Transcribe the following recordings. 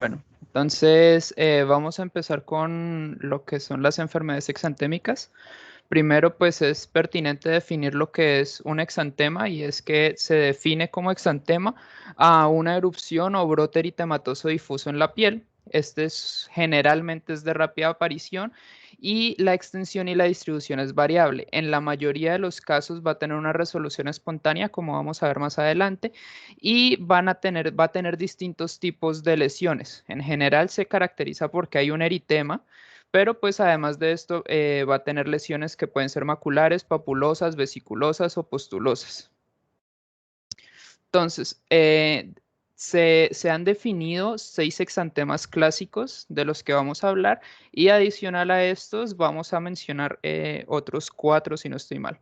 Bueno, entonces vamos a empezar con lo que son las enfermedades exantémicas. Primero, pues es pertinente definir lo que es un exantema y es que se define como exantema a una erupción o brote eritematoso difuso en la piel. Generalmente es de rápida aparición y la extensión y la distribución es variable. En la mayoría de los casos va a tener una resolución espontánea, como vamos a ver más adelante, y va a tener distintos tipos de lesiones. En general se caracteriza porque hay un eritema, pero pues además de esto va a tener lesiones que pueden ser maculares, papulosas, vesiculosas o pustulosas. Entonces, se han definido 6 exantemas clásicos de los que vamos a hablar y adicional a estos vamos a mencionar otros 4 si no estoy mal.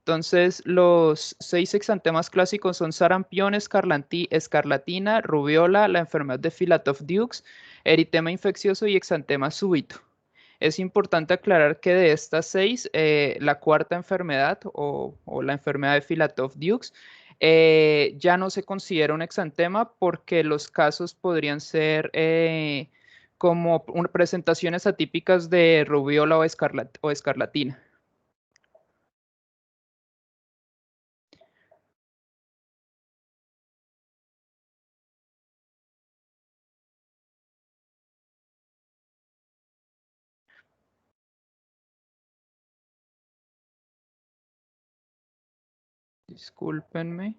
Entonces, los 6 exantemas clásicos son sarampión, escarlatina, rubiola, la enfermedad de Filatov-Dux, eritema infeccioso y exantema súbito. Es importante aclarar que de estas 6, la cuarta enfermedad o la enfermedad de Filatov-Dux ya no se considera un exantema porque los casos podrían ser como presentaciones atípicas de rubiola o escarlatina. Discúlpenme.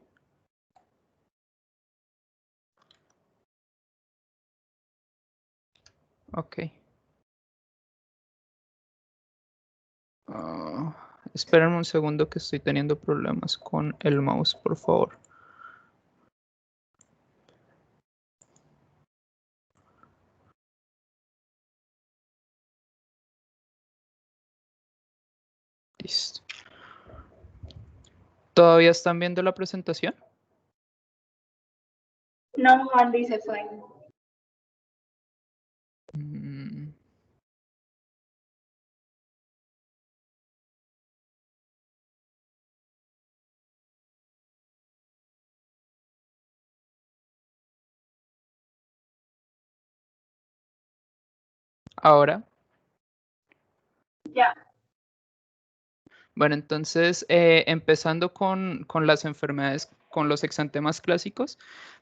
Ok. Espérenme un segundo que estoy teniendo problemas con el mouse, por favor. Listo. ¿Todavía están viendo la presentación? No, Juan dice fue. Ahora. Ya. Bueno, entonces, empezando con las enfermedades, con los exantemas clásicos,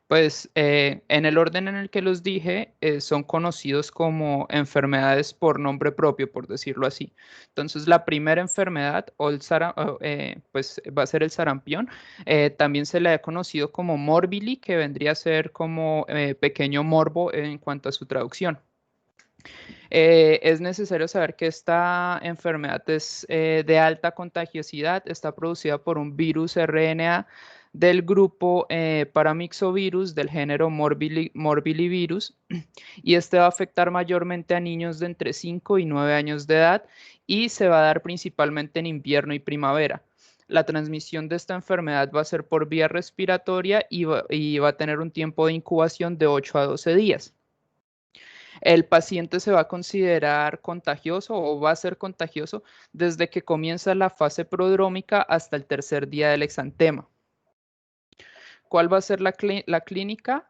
pues en el orden en el que los dije, son conocidos como enfermedades por nombre propio, por decirlo así. Entonces, la primera enfermedad, pues va a ser el sarampión. También se le ha conocido como morbili, que vendría a ser como pequeño morbo en cuanto a su traducción. Es necesario saber que esta enfermedad es de alta contagiosidad, está producida por un virus RNA del grupo Paramyxovirus del género Morbillivirus y este va a afectar mayormente a niños de entre 5 y 9 años de edad y se va a dar principalmente en invierno y primavera. La transmisión de esta enfermedad va a ser por vía respiratoria y va a tener un tiempo de incubación de 8 a 12 días. El paciente se va a considerar contagioso o va a ser contagioso desde que comienza la fase prodrómica hasta el tercer día del exantema. ¿Cuál va a ser la clínica?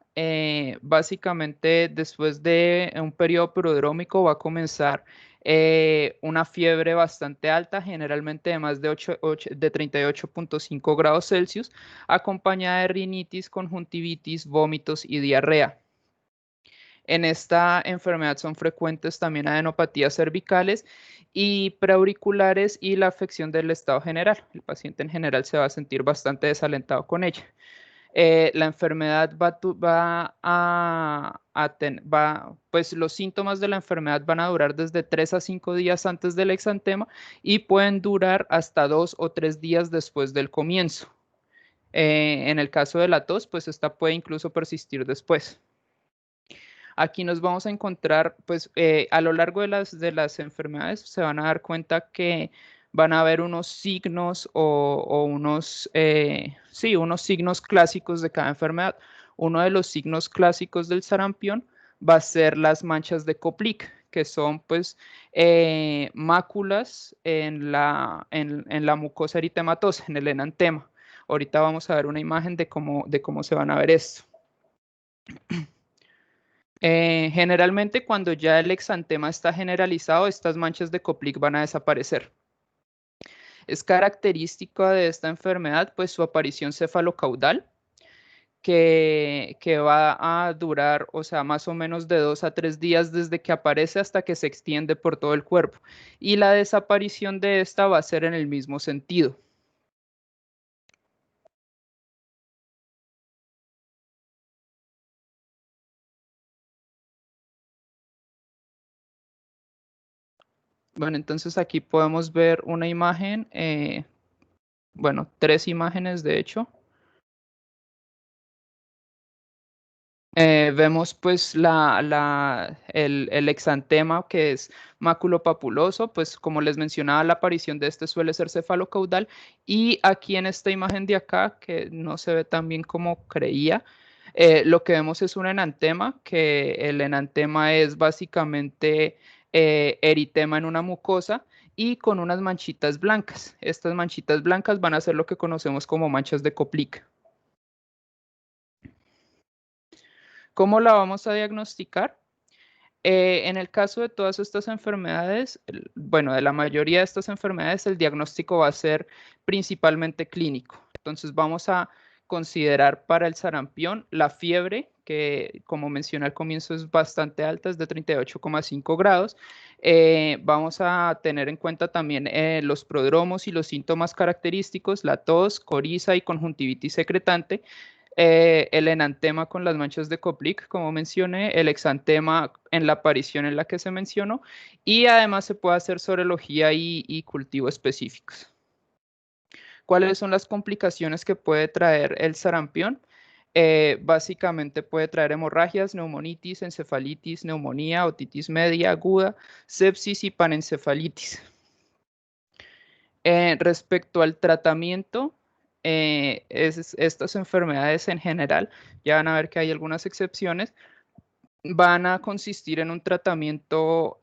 Básicamente, después de un periodo prodrómico va a comenzar una fiebre bastante alta, generalmente de más de 38.5 grados Celsius, acompañada de rinitis, conjuntivitis, vómitos y diarrea. En esta enfermedad son frecuentes también adenopatías cervicales y preauriculares y la afección del estado general. El paciente en general se va a sentir bastante desalentado con ella. La enfermedad pues los síntomas de la enfermedad van a durar desde 3 a 5 días antes del exantema y pueden durar hasta 2 o 3 días después del comienzo. En el caso de la tos, pues esta puede incluso persistir después. Aquí nos vamos a encontrar, pues a lo largo de las enfermedades se van a dar cuenta que van a haber unos signos o unos, sí, unos signos clásicos de cada enfermedad. Uno de los signos clásicos del sarampión va a ser las manchas de Koplik, que son pues máculas en la mucosa eritematosa, en el enantema. Ahorita vamos a ver una imagen de cómo se van a ver esto. Generalmente cuando ya el exantema está generalizado, estas manchas de Koplik van a desaparecer. Es característica de esta enfermedad pues su aparición cefalocaudal, que va a durar, o sea, más o menos de 2 a 3 días desde que aparece hasta que se extiende por todo el cuerpo. Y la desaparición de esta va a ser en el mismo sentido. Bueno, entonces aquí podemos ver una imagen, bueno, 3 imágenes de hecho. Vemos pues el exantema que es maculopapuloso, pues como les mencionaba, la aparición de este suele ser cefalocaudal, y aquí en esta imagen de acá, que no se ve tan bien como creía, lo que vemos es un enantema, que el enantema es básicamente eritema en una mucosa y con unas manchitas blancas. Estas manchitas blancas van a ser lo que conocemos como manchas de Koplik. ¿Cómo la vamos a diagnosticar? En el caso de todas estas enfermedades, bueno, de la mayoría de estas enfermedades, el diagnóstico va a ser principalmente clínico. Entonces vamos a considerar para el sarampión la fiebre, que como mencioné al comienzo es bastante alta, es de 38,5 grados. Vamos a tener en cuenta también los prodromos y los síntomas característicos, la tos, coriza y conjuntivitis secretante. El enantema con las manchas de Koplik, como mencioné, el exantema en la aparición en la que se mencionó, y además se puede hacer sorología y cultivo específicos. ¿Cuáles son las complicaciones que puede traer el sarampión? Básicamente puede traer hemorragias, neumonitis, encefalitis, neumonía, otitis media aguda, sepsis y panencefalitis. Respecto al tratamiento, estas enfermedades en general, ya van a ver que hay algunas excepciones, van a consistir en un tratamiento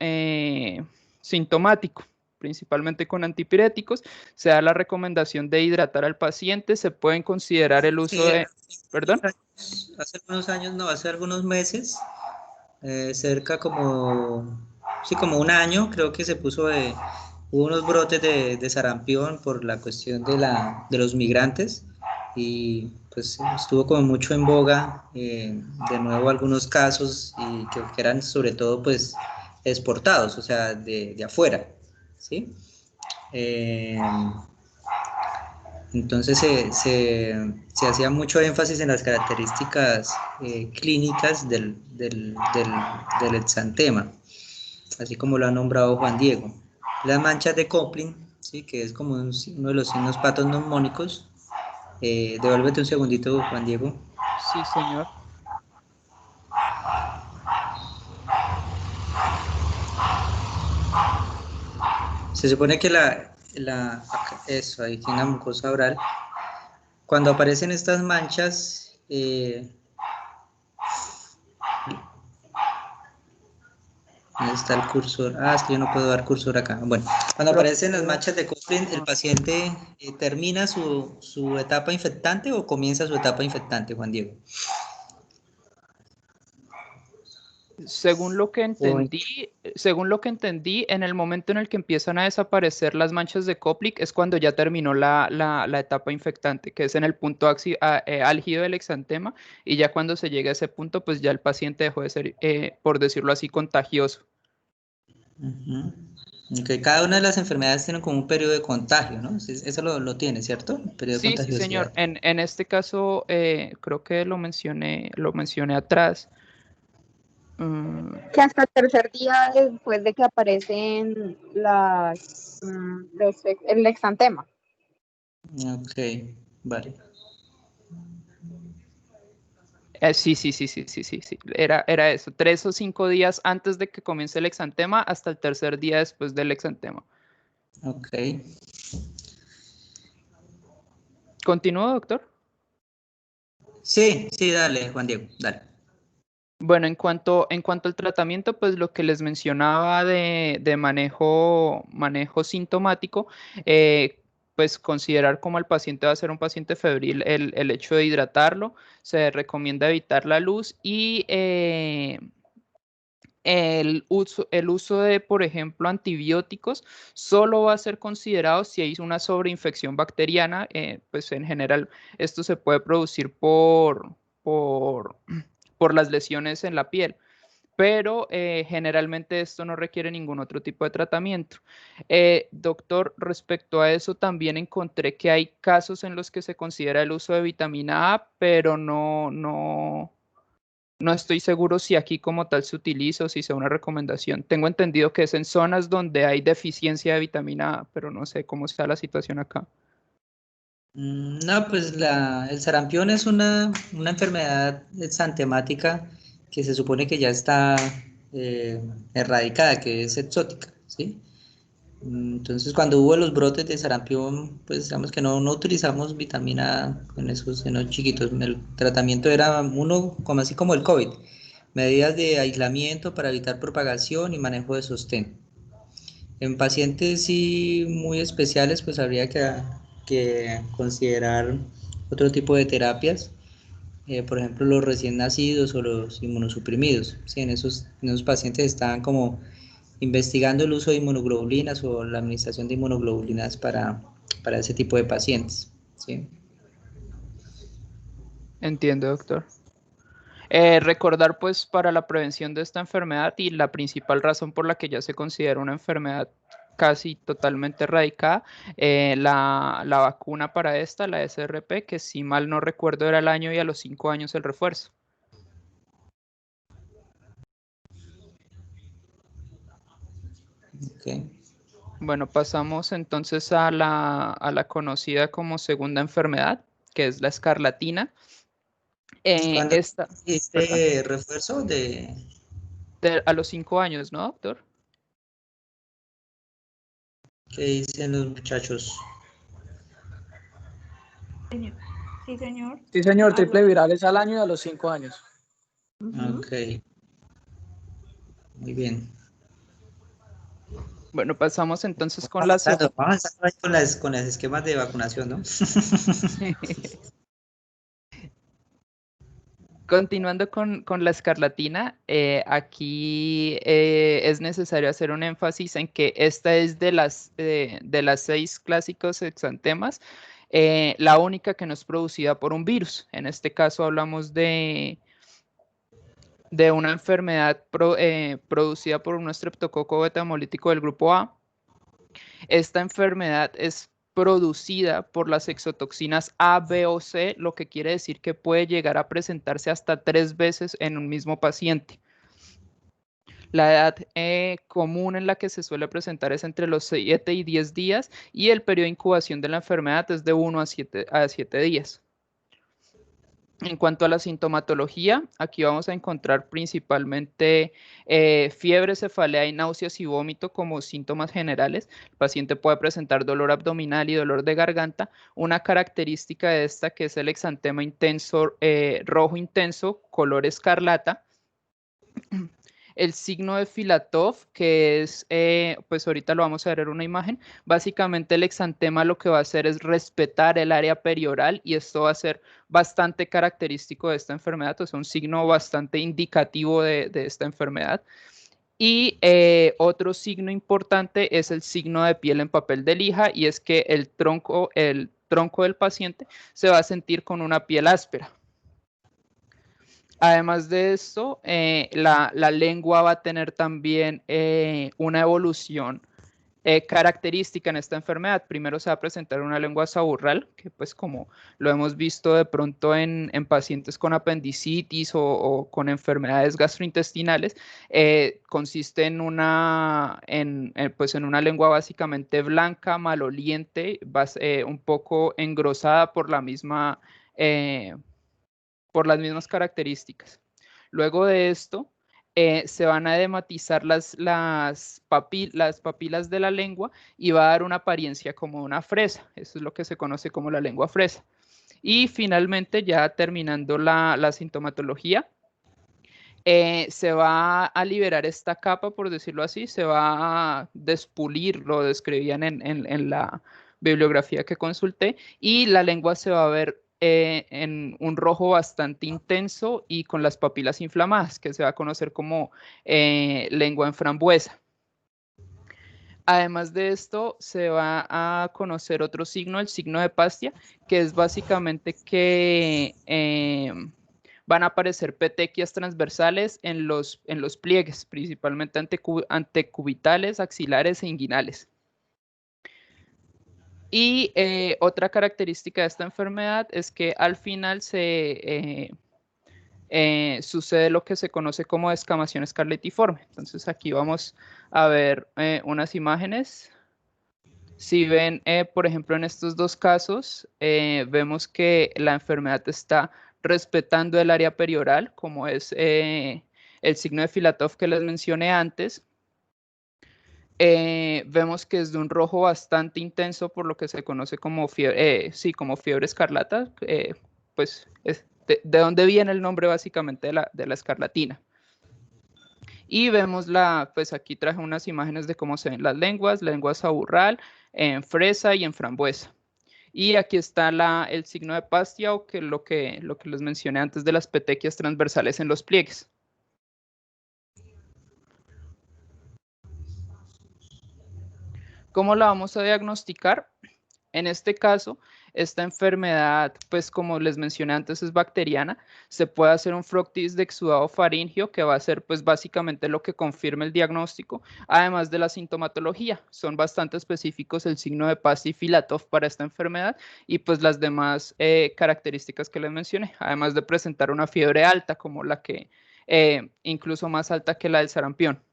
sintomático, principalmente con antipiréticos. Se da la recomendación de hidratar al paciente, se pueden considerar el uso Sí, de... ¿Perdón? hace algunos años, no, hace algunos meses, cerca como, sí, como un año, creo que hubo unos brotes de sarampión por la cuestión de los migrantes, y pues estuvo como mucho en boga, de nuevo algunos casos, y que eran sobre todo pues exportados, o sea, de afuera, ¿sí? Eh, Entonces se hacía mucho énfasis en las características clínicas del exantema, así como lo ha nombrado Juan Diego. Las manchas de Koplik, ¿sí? Que es como uno de los signos patognomónicos. Devuélvete un segundito, Juan Diego. Sí, señor. Se supone que eso, ahí tiene la mucosa oral. Cuando aparecen estas manchas, ¿dónde está el cursor? Ah, es que yo no puedo dar cursor acá. Bueno, cuando aparecen las manchas de Koplik, ¿el paciente termina su etapa infectante o comienza su etapa infectante, Juan Diego? Según lo que entendí, en el momento en el que empiezan a desaparecer las manchas de Koplik es cuando ya terminó la etapa infectante, que es en el punto álgido del exantema, y ya cuando se llega a ese punto, pues ya el paciente dejó de ser, por decirlo así, contagioso. Uh-huh. Okay. Cada una de las enfermedades tiene como un periodo de contagio, ¿no? Eso lo tiene, ¿cierto? El periodo de Sí, sí, señor. contagiosidad. En este caso, creo que lo mencioné atrás. Que hasta el tercer día después de que aparecen el exantema. Ok, vale. Sí, sí, sí, sí, sí, sí, sí. Era eso. 3 o 5 días antes de que comience el exantema hasta el tercer día después del exantema. Ok. ¿Continúo, doctor? Sí, sí, dale, Juan Diego, dale. Bueno, en cuanto al tratamiento, pues lo que les mencionaba de manejo sintomático, pues considerar como el paciente va a ser un paciente febril el hecho de hidratarlo, se recomienda evitar la luz y el uso de, por ejemplo, antibióticos solo va a ser considerado si hay una sobreinfección bacteriana. Pues en general esto se puede producir por las lesiones en la piel, pero generalmente esto no requiere ningún otro tipo de tratamiento. Doctor, respecto a eso también encontré que hay casos en los que se considera el uso de vitamina A, pero no estoy seguro si aquí como tal se utiliza o si sea una recomendación. Tengo entendido que es en zonas donde hay deficiencia de vitamina A, pero no sé cómo está la situación acá. No, pues el sarampión es una enfermedad exantemática que se supone que ya está erradicada, que es exótica, ¿sí? Entonces, cuando hubo los brotes de sarampión, pues digamos que no utilizamos vitamina A en los chiquitos. El tratamiento era uno, como así como el COVID, medidas de aislamiento para evitar propagación y manejo de sostén. En pacientes sí muy especiales, pues habría que considerar otro tipo de terapias, por ejemplo, los recién nacidos o los inmunosuprimidos. Sí, en esos pacientes estaban como investigando el uso de inmunoglobulinas o la administración de inmunoglobulinas para ese tipo de pacientes. ¿Sí? Entiendo, doctor. Recordar pues para la prevención de esta enfermedad y la principal razón por la que ya se considera una enfermedad casi totalmente erradicada, la vacuna para esta, la SRP, que si mal no recuerdo era el año y a los 5 años el refuerzo. Okay. Bueno, pasamos entonces a la conocida como segunda enfermedad, que es la escarlatina. Cuando Esta, perdón, hiciste refuerzo a los 5 años, ¿no, doctor? ¿qué dicen los muchachos? Sí, señor. Sí, señor, Algo. triple viral es al año y a los 5 años. Ok, muy bien. Bueno, pasamos entonces con la Vamos segunda. avanzando ahí con los esquemas de vacunación, ¿no? Continuando con la escarlatina, aquí es necesario hacer un énfasis en que esta es de las 6 clásicos exantemas, la única que no es producida por un virus. En este caso hablamos de una enfermedad producida por un estreptococo beta hemolítico del grupo A. Esta enfermedad es producida por las exotoxinas A, B o C, lo que quiere decir que puede llegar a presentarse hasta 3 veces en un mismo paciente. La edad común en la que se suele presentar es entre los 7 y 10 días y el periodo de incubación de la enfermedad es de 1 a 7 días. En cuanto a la sintomatología, aquí vamos a encontrar principalmente fiebre, cefalea y náuseas y vómito como síntomas generales. El paciente puede presentar dolor abdominal y dolor de garganta. Una característica de esta que es el exantema intenso, rojo intenso, color escarlata. El signo de Filatov, que es, pues ahorita lo vamos a ver en una imagen, básicamente el exantema lo que va a hacer es respetar el área perioral y esto va a ser bastante característico de esta enfermedad, o sea, un signo bastante indicativo de esta enfermedad. Y otro signo importante es el signo de piel en papel de lija y es que el tronco del paciente se va a sentir con una piel áspera. Además de esto, la lengua va a tener también una evolución característica en esta enfermedad. Primero se va a presentar una lengua saburral, que pues como lo hemos visto de pronto en pacientes con apendicitis o con enfermedades gastrointestinales, consiste en pues en una lengua básicamente blanca, maloliente, un poco engrosada por las mismas características. Luego de esto, se van a edematizar las papilas de la lengua y va a dar una apariencia como una fresa. Eso es lo que se conoce como la lengua fresa. Y finalmente, ya terminando la sintomatología, se va a liberar esta capa, por decirlo así, se va a despulir, lo describían en la bibliografía que consulté, y la lengua se va a ver en un rojo bastante intenso y con las papilas inflamadas, que se va a conocer como lengua en frambuesa. Además de esto, se va a conocer otro signo, el signo de Pastia, que es básicamente que van a aparecer petequias transversales en los pliegues, principalmente antecubitales, axilares e inguinales. Y otra característica de esta enfermedad es que al final sucede lo que se conoce como descamación escarlatiforme. Entonces aquí vamos a ver unas imágenes. Si ven, por ejemplo, en estos dos casos, vemos que la enfermedad está respetando el área perioral, como es el signo de Filatov que les mencioné antes. Vemos que es de un rojo bastante intenso, por lo que se conoce como fiebre, como fiebre escarlata, pues es de dónde viene el nombre básicamente de la escarlatina. Y vemos pues aquí traje unas imágenes de cómo se ven las lenguas aburral, en fresa y en frambuesa. Y aquí está el signo de Pastia, o lo que les mencioné antes de las petequias transversales en los pliegues. ¿Cómo la vamos a diagnosticar? En este caso, esta enfermedad, pues como les mencioné antes, es bacteriana. Se puede hacer un proctis de exudado faríngeo, que va a ser pues básicamente lo que confirma el diagnóstico, además de la sintomatología. Son bastante específicos el signo de Pastia y Filatov para esta enfermedad y pues las demás características que les mencioné, además de presentar una fiebre alta, como la que, incluso más alta que la del sarampión.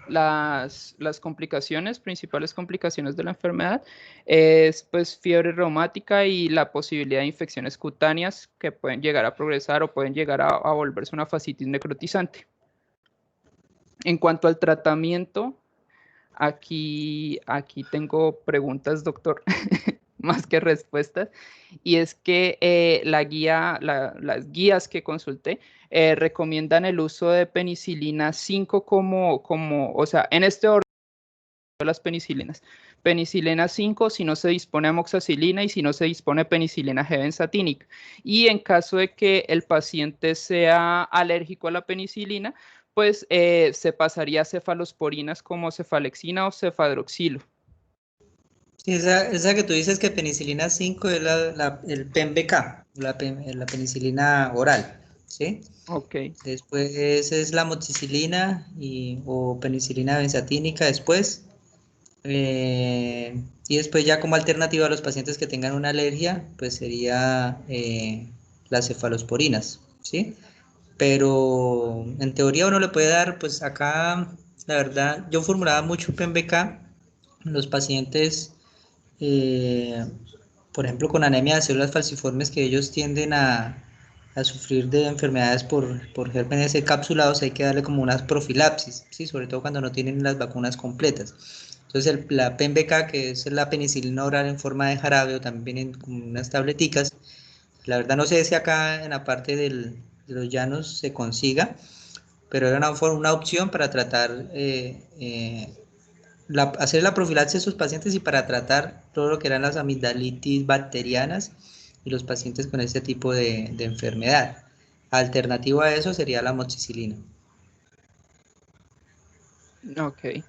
Las principales complicaciones de la enfermedad es pues fiebre reumática y la posibilidad de infecciones cutáneas que pueden llegar a progresar o pueden llegar a volverse una fascitis necrotizante. En cuanto al tratamiento, aquí tengo preguntas, doctor, más que respuestas, y es que las guías que consulté recomiendan el uso de penicilina 5 o sea, en este orden de las penicilinas. Penicilina 5 si no se dispone amoxicilina y si no se dispone penicilina G-benzatínica. Y en caso de que el paciente sea alérgico a la penicilina, pues se pasaría a cefalosporinas como cefalexina o cefadroxilo. Sí, esa que tú dices que penicilina 5 es el PEMBK, la penicilina oral, ¿sí? Ok. Después es la amoxicilina o penicilina benzatínica después. Y después ya como alternativa a los pacientes que tengan una alergia, pues sería las cefalosporinas, ¿sí? Pero en teoría uno le puede dar, pues acá, la verdad, yo formulaba mucho PEMBK en los pacientes, eh, por ejemplo, con anemia de células falciformes, que ellos tienden a sufrir de enfermedades por gérmenes encapsulados. Hay que darle como unas profilaxis, ¿sí? Sobre todo cuando no tienen las vacunas completas. Entonces la PEMBK, que es la penicilina oral en forma de jarabe o también en unas tableticas, la verdad no sé si acá en la parte de los llanos se consiga, pero era una opción para tratar, hacer la profilaxis a sus pacientes y para tratar todo lo que eran las amigdalitis bacterianas y los pacientes con este tipo de enfermedad. Alternativo a eso sería la amoxicilina. Ok.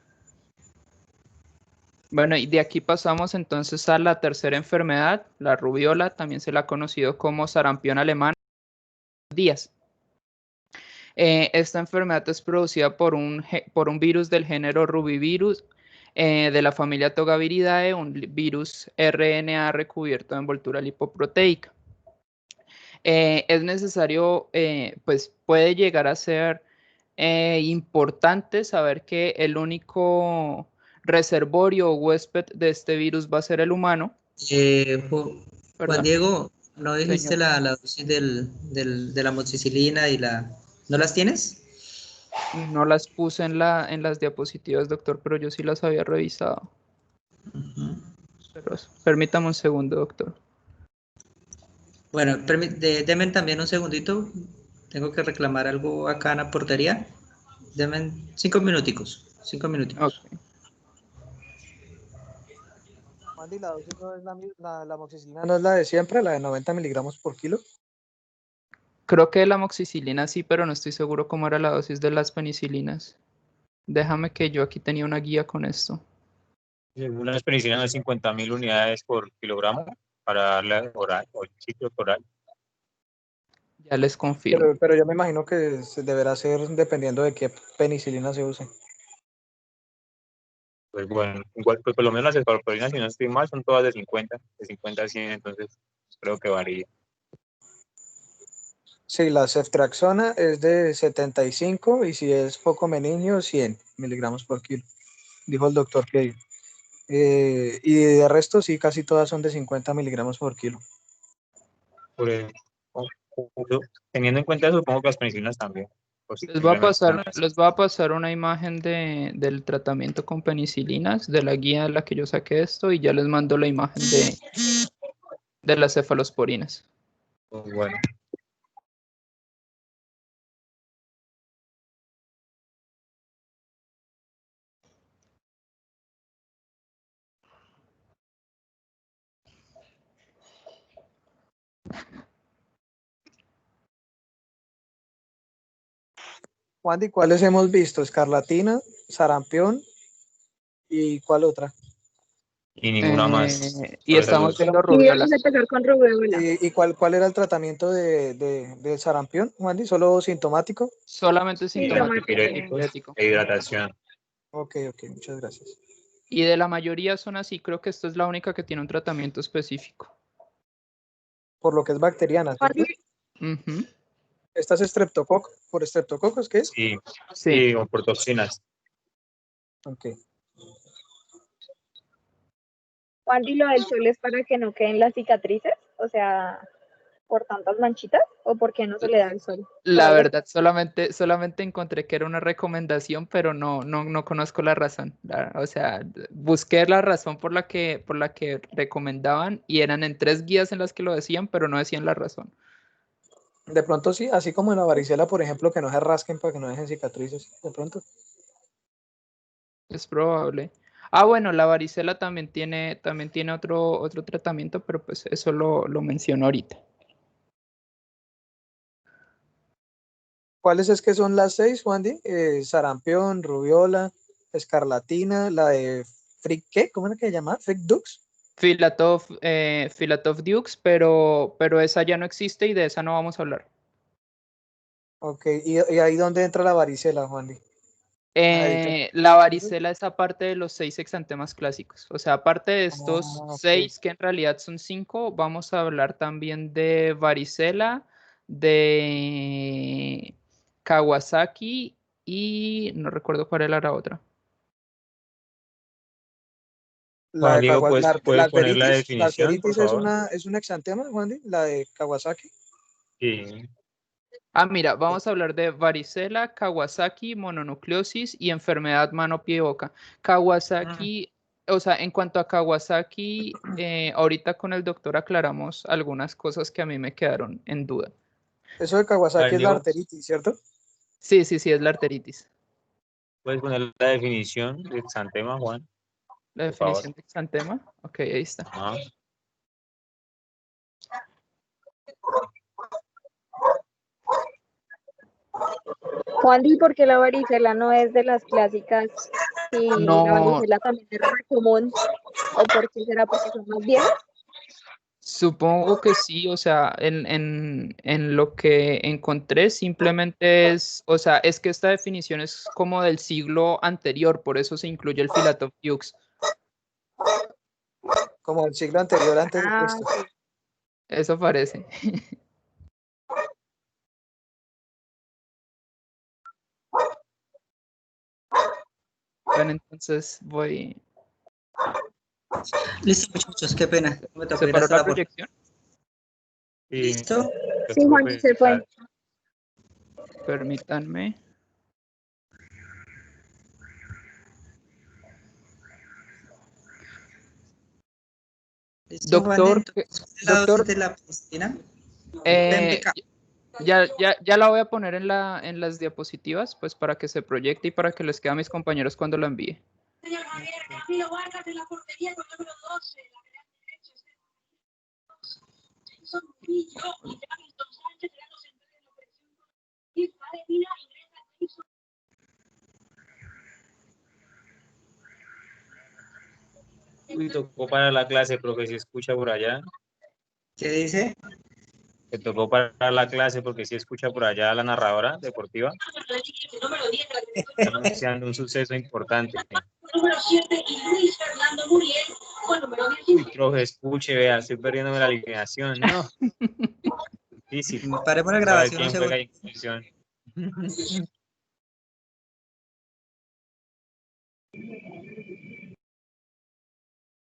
Bueno, y de aquí pasamos entonces a la tercera enfermedad, la rubiola, también se la ha conocido como sarampión alemán días. Esta enfermedad es producida por un virus del género Rubivirus, de la familia Togaviridae, un virus RNA recubierto de envoltura lipoproteica. Es necesario, pues puede llegar a ser importante saber que el único reservorio o huésped de este virus va a ser el humano. Juan Perdón, Diego, ¿no dijiste señor. la dosis de la amoxicilina y ¿no las tienes? No las puse en las diapositivas, doctor, pero yo sí las había revisado. Pero permítame un segundo, doctor. Bueno, denme también un segundito Tengo que reclamar algo acá en la portería. Denme 5 minuticos. 5 minuticos. Ok. Andy, la dosis no es la amoxicilina no es la de siempre, la de 90 miligramos por kilo. Creo que la amoxicilina sí, pero no estoy seguro cómo era la dosis de las penicilinas. Déjame que yo aquí tenía una guía con esto. Una penicilina de 50.000 unidades por kilogramo para darle oral o ciclo oral. Ya les confirmo. Pero yo me imagino que se deberá ser dependiendo de qué penicilina se use. Pues bueno, igual, pues por lo menos las cefaloporinas, si no estoy mal, son todas de 50 a 100, entonces creo que varía. Sí, la ceftriaxona es de 75 y si es foco meninio, 100 miligramos por kilo, dijo el doctor que y de resto sí, casi todas son de 50 miligramos por kilo. Por el- o- Teniendo en cuenta eso, supongo que las penicilinas también. Les voy a pasar una imagen del tratamiento con penicilinas, de la guía en la que yo saqué esto, y ya les mando la imagen de las cefalosporinas. Bueno, Juan, ¿y cuáles hemos visto? Escarlatina, sarampión y ¿cuál otra? y ninguna más. Y Por esas estamos dos. viendo Y rubiola. vamos a empezar con rubéola. ¿Y cuál era el tratamiento del sarampión, Juan? ¿Solo sintomático? Solamente sintomático y Antipiréticos antipirético. e hidratación. Ok, muchas gracias. Y de la mayoría son así, creo que esta es la única que tiene un tratamiento específico. Por lo que es bacteriana, ¿cierto? Ujú. ¿Esta es estreptococo? ¿Por estreptococos qué es? Sí, Sí. sí, o por toxinas. Ok. Juan, y lo del sol es para que no queden las cicatrices, o sea, por tantas manchitas, o por qué no se le da el sol. La verdad, solamente encontré que era una recomendación, pero no conozco la razón. O sea, busqué la razón por la que recomendaban y eran en 3 guías en las que lo decían, pero no decían la razón. De pronto sí, así como en la varicela, por ejemplo, que no se rasquen para que no dejen cicatrices. De pronto. Es probable. Ah, bueno, la varicela también tiene otro tratamiento, pero pues eso lo menciono ahorita. ¿Cuáles es que son las 6, Wandy? Sarampión, rubiola, escarlatina, la de Frick, ¿qué? ¿Cómo era que se llama? Frick Dux. Filatov Dukes, pero esa ya no existe y de esa no vamos a hablar. Ok, ¿y ahí dónde entra la varicela, Wandy? La varicela es aparte de los 6 exantemas clásicos. O sea, aparte de estos Ok. 6, que en realidad son 5, vamos a hablar también de varicela, de Kawasaki y no recuerdo cuál era la otra. La Bueno, de Diego, pues la puedes poner la arteritis, la definición, por arteritis favor. es una exantema, Wandy, la de Kawasaki. Sí. Ah, mira, vamos a hablar de varicela, Kawasaki, mononucleosis y enfermedad mano, pie, boca. Kawasaki, o sea, en cuanto a Kawasaki, ahorita con el doctor aclaramos algunas cosas que a mí me quedaron en duda. Eso de A Kawasaki ver, es la Diego, arteritis, ¿cierto? Sí, es la arteritis. puedes poner la definición de exantema, Juan, La por favor. definición de exantema. Ok, ahí está. Ajá. Juan, ¿y por qué la varicela no es de las clásicas? Si la No, varicela también es muy común, ¿o por qué será? ¿Porque son más viejas? supongo que sí, o sea, en lo que encontré simplemente es, o sea, es que esta definición es como del siglo anterior, por eso se incluye el Filatov Fuchs. Como el siglo anterior antes de Ah, Cristo. ok. Eso parece. Bueno, entonces voy. Listo, muchachos, qué pena. Me tocó ¿Se ir paró hasta la la puerta. proyección? Sí, ¿Listo? te Sí, Juan, se fue. preocupes. Permítanme. ¿Listo, Juan? Doctor, Entonces, ¿cuál es la dosis doctor, de la penicilina? eh, PEMDK. Ya la voy a poner en las diapositivas, pues para que se proyecte y para que les quede a mis compañeros cuando la envíe. Señor Javier, Camilo Vargas de la portería con número 12, lateral derecho. Jason Murillo y Hamilton Sánchez serán los centrales de la operación. Y Pademina ingresa Jason. Uy, tocó para la clase, profe, si escucha por allá. ¿Qué dice? Me tocó para la clase porque si escucha por allá a la narradora deportiva. Número 10, Está anunciando un suceso importante. número 7 y Luis Fernando Muriel con número Uy, 19. profe, escuche, vea, estoy perdiéndome la alineación. No, difícil. Paremos la Saber grabación un quién segundo. juega en comisión.